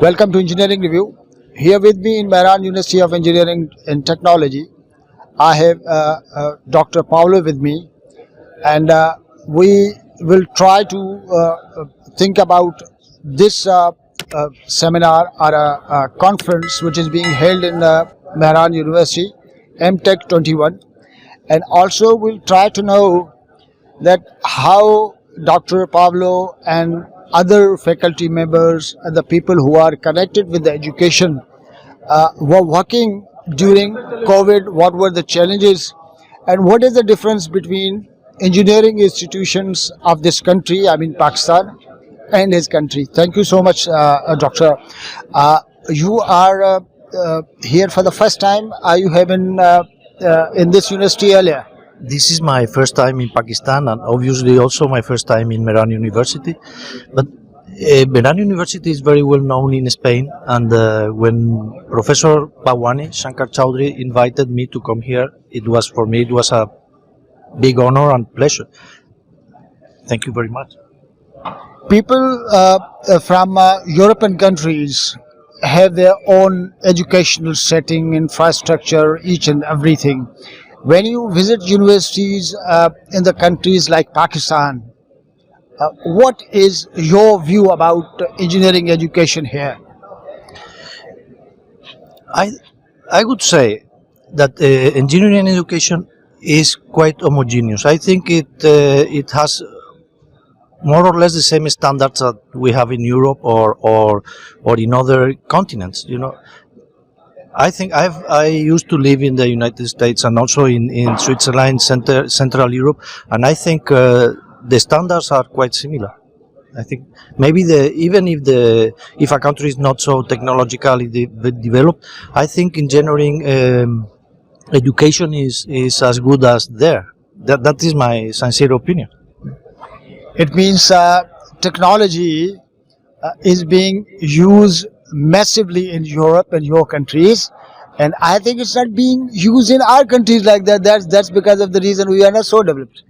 Welcome to Engineering Review. Here with me in Mehran University of Engineering and Technology, I have Dr. Pablo with me, and we will try to think about this seminar or a conference which is being held in Mehran University, IMTIC'21, and also we'll try to know that how Dr. Pablo and other faculty members and the people who are connected with the education were working during COVID, what were the challenges, and what is the difference between engineering institutions of this country, I mean Pakistan, and his country. Thank you so much, Doctor. You are here for the first time. You have been in this university earlier? This is my first time in Pakistan and obviously also my first time in Mehran University. But Mehran University is very well known in Spain, and when Professor Bhawani Shankar Chowdhury invited me to come here, it was a big honor and pleasure. Thank you very much. People from European countries have their own educational setting, infrastructure, each and everything. When you visit universities in the countries like Pakistan, what is your view about engineering education here? I would say that engineering education is quite homogeneous. I think it has more or less the same standards that we have in Europe or in other continents. You know, I think I used to live in the United States and also in Switzerland, Central Europe, and I think the standards are quite similar. I think maybe even if a country is not so technologically developed, I think engineering education is as good as there. That is my sincere opinion. It means technology is being used massively in Europe and your countries, and I think it's not being used in our countries like that. That's because of the reason we are not so developed.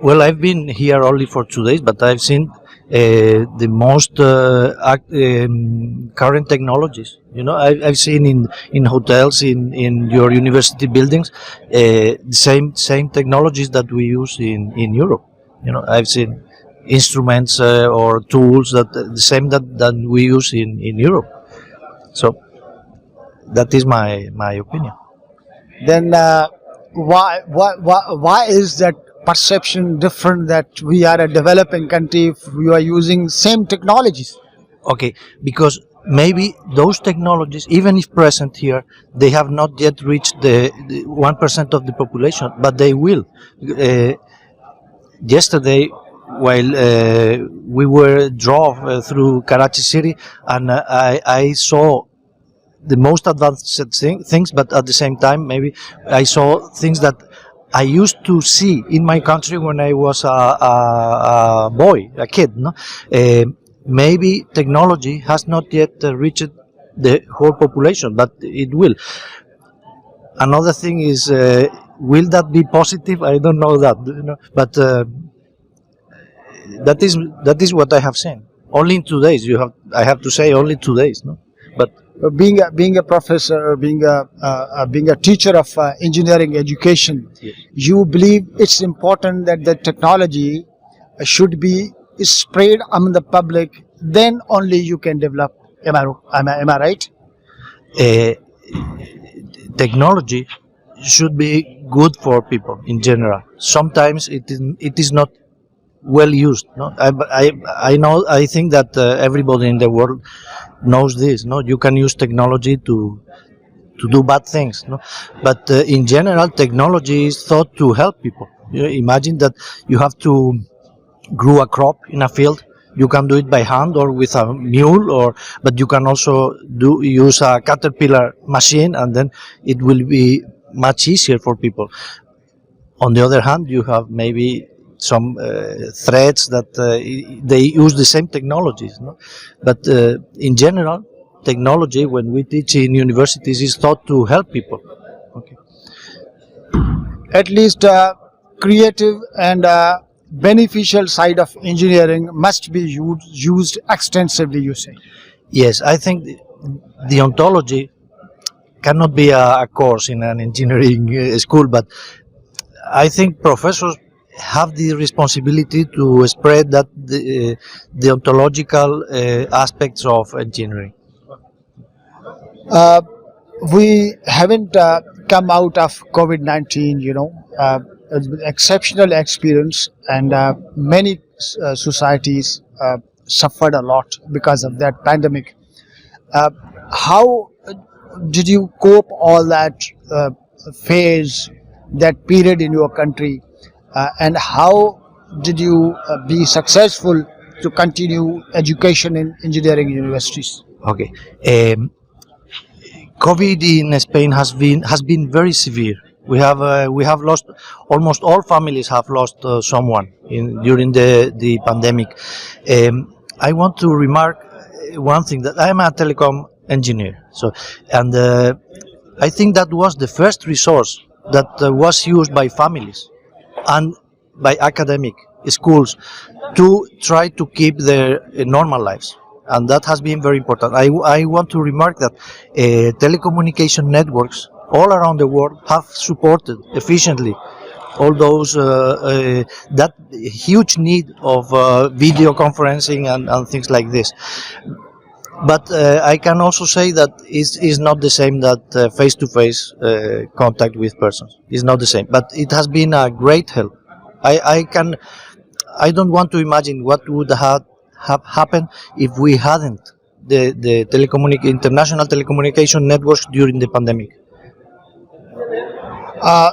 Well, I've been here only for 2 days, but I've seen the most current technologies. You know, I've seen in hotels, in your university buildings, same technologies that we use in Europe. You know, I've seen instruments or tools that the same that we use in Europe. So that is my opinion. Then why is that perception different, that we are a developing country if we are using same technologies? Okay, because maybe those technologies, even if present here, they have not yet reached the 1% of the population, but they will. Yesterday, while we drove through Karachi city, and I saw the most advanced things, but at the same time, maybe I saw things that I used to see in my country when I was a boy, a kid. No, maybe technology has not yet reached the whole population, but it will. Another thing is, will that be positive? I don't know that, you know, but that is what I have seen. Only in 2 days. I have to say only 2 days. No, but being a professor, being a teacher of engineering education, yes. You believe it's important that the technology should be spread among the public. Then only you can develop. Am I right? Technology should be good for people in general. Sometimes it is not well used. No, I know. I think that everybody in the world knows this. No, you can use technology to do bad things. No, but in general, technology is thought to help people. You know, imagine that you have to grow a crop in a field. You can do it by hand or with a mule, but you can also use a caterpillar machine, and then it will be much easier for people. On the other hand, you have maybe some threads that they use the same technologies. No? But in general, technology, when we teach in universities, is thought to help people. Okay. At least creative and beneficial side of engineering must be used extensively, you say? Yes, I think the ontology cannot be a course in an engineering school, but I think professors have the responsibility to spread that the ontological aspects of engineering. Uh, we haven't come out of COVID-19, it's been exceptional experience, and many societies suffered a lot because of that pandemic. Uh, how did you cope all that phase, that period in your country, and how did you be successful to continue education in engineering universities? Okay, COVID in Spain has been very severe. We have lost, almost all families have lost someone during the pandemic. I want to remark one thing, that I'm a telecom engineer. So, and I think that was the first resource that was used by families and by academic schools to try to keep their normal lives. And that has been very important. I want to remark that telecommunication networks all around the world have supported efficiently all those that huge need of video conferencing and things like this. But I can also say that it's not the same that face-to-face contact with persons. It's not the same. But it has been a great help. I don't want to imagine what would have happened if we hadn't the international telecommunication networks during the pandemic.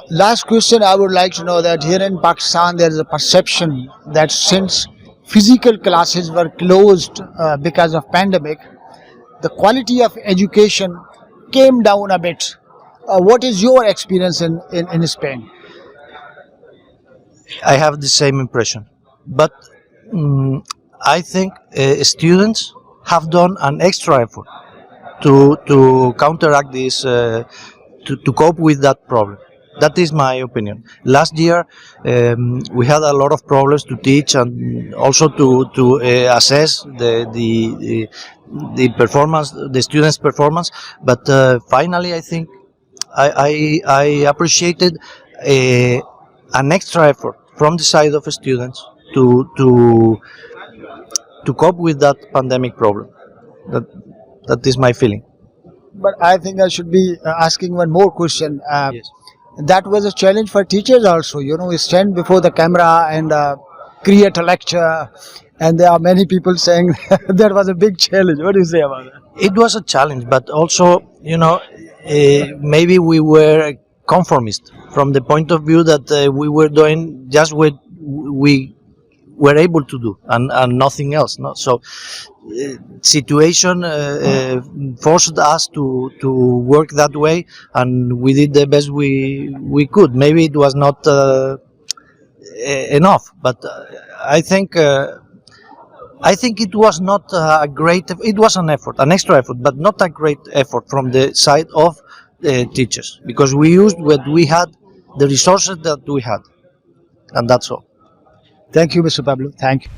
Last question, I would like to know that here in Pakistan there is a perception that since physical classes were closed because of pandemic, the quality of education came down a bit. What is your experience in Spain? I have the same impression, but I think students have done an extra effort to counteract this, to cope with that problem. That is my opinion. Last year, we had a lot of problems to teach and also to assess the performance, the students' performance. But finally, I think I appreciated an extra effort from the side of students to cope with that pandemic problem. That is my feeling. But I think I should be asking one more question. Yes. That was a challenge for teachers also. Stand before the camera and create a lecture, and there are many people saying that was a big challenge. What do you say about that? It was a challenge, but also, maybe we were conformist from the point of view that we were doing just what we were able to do and nothing else. No? So, situation forced us to work that way, and we did the best we could. Maybe it was not enough, but I think it was not a great. It was an effort, an extra effort, but not a great effort from the side of the teachers, because we used what we had, the resources that we had, and that's all. Thank you, Mr. Pablo. Thank you.